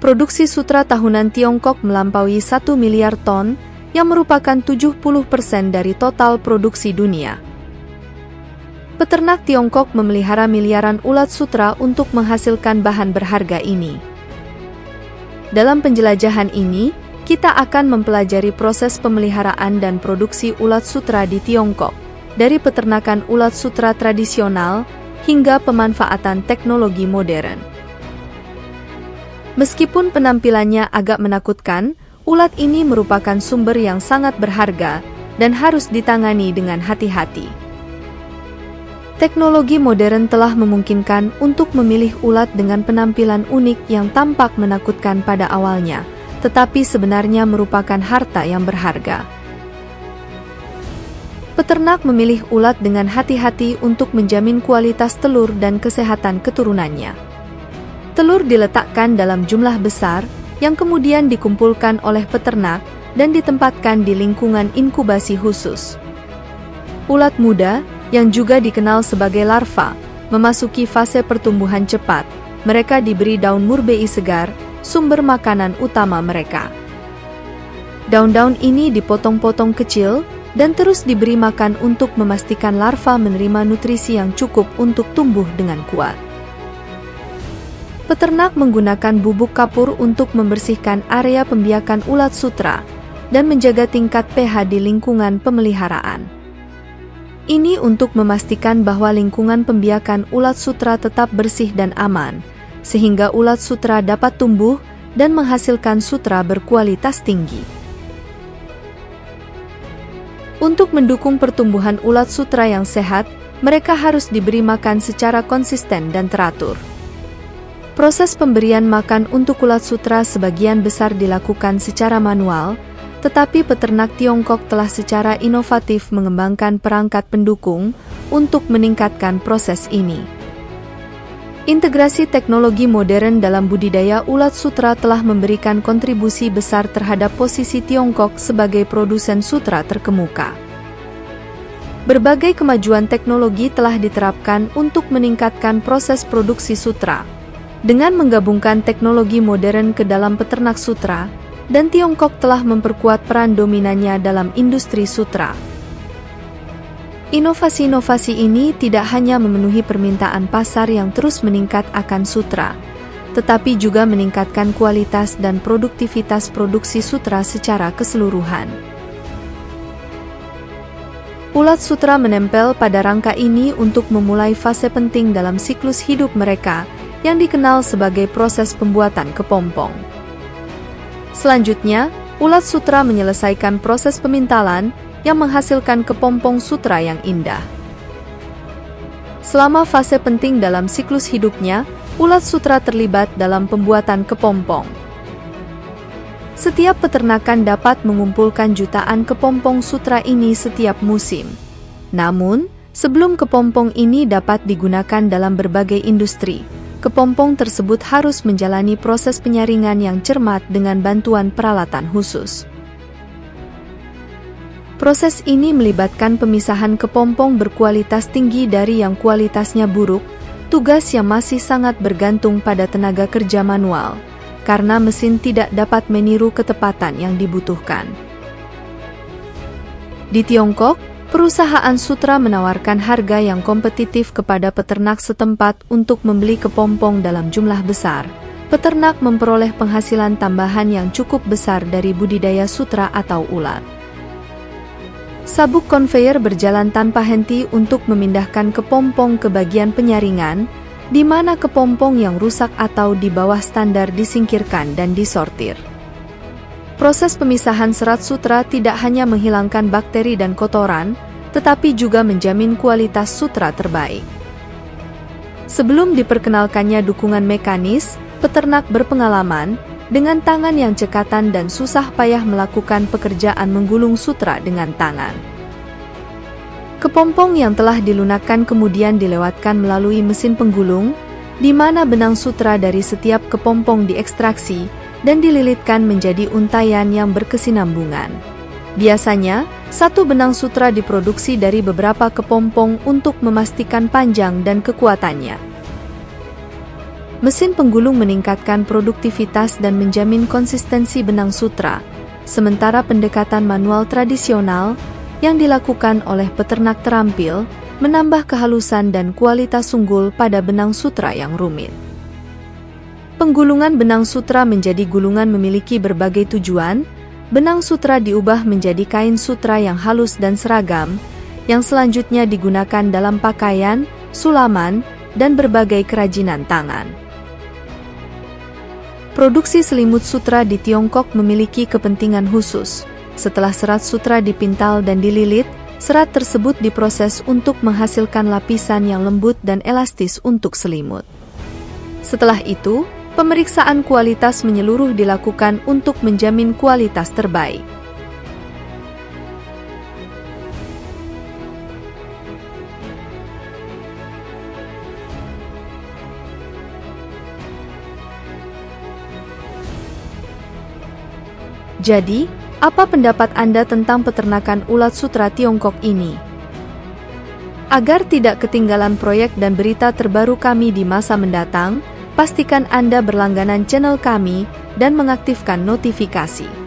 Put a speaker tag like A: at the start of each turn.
A: produksi sutra tahunan Tiongkok melampaui 1 miliar ton, yang merupakan 70% dari total produksi dunia. Peternak Tiongkok memelihara miliaran ulat sutra untuk menghasilkan bahan berharga ini. Dalam penjelajahan ini, kita akan mempelajari proses pemeliharaan dan produksi ulat sutra di Tiongkok, dari peternakan ulat sutra tradisional hingga pemanfaatan teknologi modern. Meskipun penampilannya agak menakutkan, ulat ini merupakan sumber yang sangat berharga dan harus ditangani dengan hati-hati. Teknologi modern telah memungkinkan untuk memilih ulat dengan penampilan unik yang tampak menakutkan pada awalnya, tetapi sebenarnya merupakan harta yang berharga. Peternak memilih ulat dengan hati-hati untuk menjamin kualitas telur dan kesehatan keturunannya. Telur diletakkan dalam jumlah besar, yang kemudian dikumpulkan oleh peternak dan ditempatkan di lingkungan inkubasi khusus. Ulat muda, yang juga dikenal sebagai larva, memasuki fase pertumbuhan cepat. Mereka diberi daun murbei segar, sumber makanan utama mereka. Daun-daun ini dipotong-potong kecil dan terus diberi makan untuk memastikan larva menerima nutrisi yang cukup untuk tumbuh dengan kuat. Peternak menggunakan bubuk kapur untuk membersihkan area pembiakan ulat sutra dan menjaga tingkat pH di lingkungan pemeliharaan. Ini untuk memastikan bahwa lingkungan pembiakan ulat sutra tetap bersih dan aman, sehingga ulat sutra dapat tumbuh dan menghasilkan sutra berkualitas tinggi. Untuk mendukung pertumbuhan ulat sutra yang sehat, mereka harus diberi makan secara konsisten dan teratur. Proses pemberian makan untuk ulat sutra sebagian besar dilakukan secara manual, tetapi peternak Tiongkok telah secara inovatif mengembangkan perangkat pendukung untuk meningkatkan proses ini. Integrasi teknologi modern dalam budidaya ulat sutra telah memberikan kontribusi besar terhadap posisi Tiongkok sebagai produsen sutra terkemuka. Berbagai kemajuan teknologi telah diterapkan untuk meningkatkan proses produksi sutra. Dengan menggabungkan teknologi modern ke dalam peternak sutra, dan Tiongkok telah memperkuat peran dominannya dalam industri sutra. Inovasi-inovasi ini tidak hanya memenuhi permintaan pasar yang terus meningkat akan sutra, tetapi juga meningkatkan kualitas dan produktivitas produksi sutra secara keseluruhan. Ulat sutra menempel pada rangka ini untuk memulai fase penting dalam siklus hidup mereka, yang dikenal sebagai proses pembuatan kepompong. Selanjutnya, ulat sutra menyelesaikan proses pemintalan yang menghasilkan kepompong sutra yang indah. Selama fase penting dalam siklus hidupnya, ulat sutra terlibat dalam pembuatan kepompong. Setiap peternakan dapat mengumpulkan jutaan kepompong sutra ini setiap musim. Namun, sebelum kepompong ini dapat digunakan dalam berbagai industri, kepompong tersebut harus menjalani proses penyaringan yang cermat dengan bantuan peralatan khusus. Proses ini melibatkan pemisahan kepompong berkualitas tinggi dari yang kualitasnya buruk, tugas yang masih sangat bergantung pada tenaga kerja manual, karena mesin tidak dapat meniru ketepatan yang dibutuhkan. Di Tiongkok, perusahaan sutra menawarkan harga yang kompetitif kepada peternak setempat untuk membeli kepompong dalam jumlah besar. Peternak memperoleh penghasilan tambahan yang cukup besar dari budidaya sutra atau ulat. Sabuk konveyor berjalan tanpa henti untuk memindahkan kepompong ke bagian penyaringan, di mana kepompong yang rusak atau di bawah standar disingkirkan dan disortir. Proses pemisahan serat sutra tidak hanya menghilangkan bakteri dan kotoran, tetapi juga menjamin kualitas sutra terbaik. Sebelum diperkenalkannya dukungan mekanis, peternak berpengalaman, dengan tangan yang cekatan dan susah payah melakukan pekerjaan menggulung sutra dengan tangan. Kepompong yang telah dilunakkan kemudian dilewatkan melalui mesin penggulung, di mana benang sutra dari setiap kepompong diekstraksi, dan dililitkan menjadi untayan yang berkesinambungan. Biasanya, satu benang sutra diproduksi dari beberapa kepompong untuk memastikan panjang dan kekuatannya. Mesin penggulung meningkatkan produktivitas dan menjamin konsistensi benang sutra, sementara pendekatan manual tradisional yang dilakukan oleh peternak terampil menambah kehalusan dan kualitas unggul pada benang sutra yang rumit. Penggulungan benang sutra menjadi gulungan memiliki berbagai tujuan. Benang sutra diubah menjadi kain sutra yang halus dan seragam, yang selanjutnya digunakan dalam pakaian, sulaman, dan berbagai kerajinan tangan. Produksi selimut sutra di Tiongkok memiliki kepentingan khusus. Setelah serat sutra dipintal dan dililit, serat tersebut diproses untuk menghasilkan lapisan yang lembut dan elastis untuk selimut. Setelah itu, pemeriksaan kualitas menyeluruh dilakukan untuk menjamin kualitas terbaik. Jadi, apa pendapat Anda tentang peternakan ulat sutra Tiongkok ini? Agar tidak ketinggalan proyek dan berita terbaru kami di masa mendatang, pastikan Anda berlangganan channel kami dan mengaktifkan notifikasi.